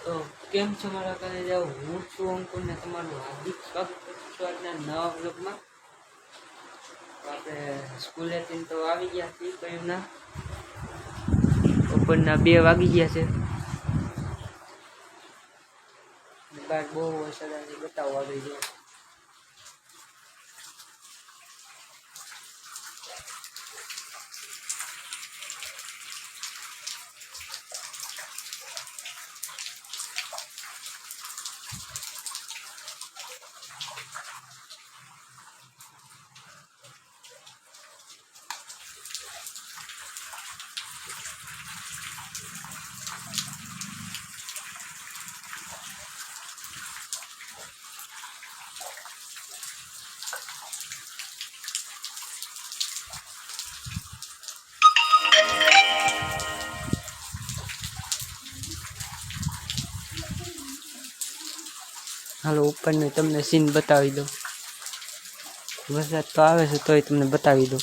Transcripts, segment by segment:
તો કેમ છો મારા કાલે જાઓ, હું છું અંકુર ને તમારું હાર્દિક સ્વાગત કરું છું આજના નવા બ્લોગમાં. આપણે સ્કૂલેથી તો આવી ગયા છીએ કયુંના બપોરના 2 વાગી ગયા છે. બહાર બહુ વરસાદ આવે બતાવો આવી ગયો. હાલો ઉપરને તમને સીન બતાવી દો. વરસાદ તો આવે છે તોય તમને બતાવી દો.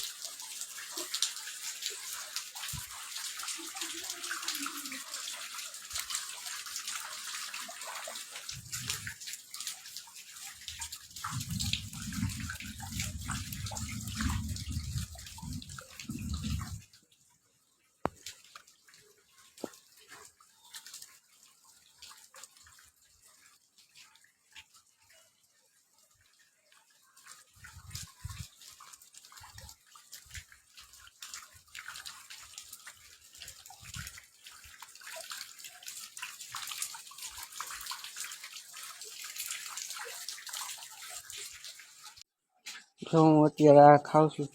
જો હું અત્યારે આ ખાઉં છું.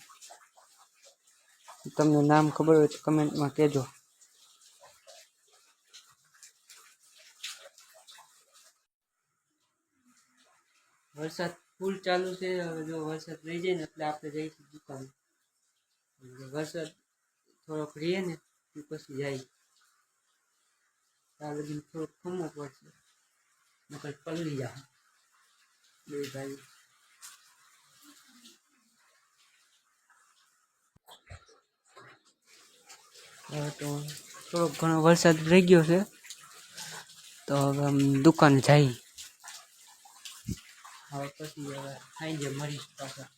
તમને નામ ખબર હોય તો કમેન્ટમાં કહેજો. વરસાદ ફૂલ ચાલુ છે. હવે જો વરસાદ રહી જાય ને એટલે આપણે જઈશું દુકાન. વરસાદ થોડોક રહીએ ને પછી જાય. ત્યાં લગી થોડોક ખમવો પડશે, નકર પલળી જાય બે ભાઈ. હવે તો થોડોક ઘણો વરસાદ રહી ગયો છે તો હવે દુકાને જાય. હવે પછી હવે ખાઈ જાય મરી પાછા.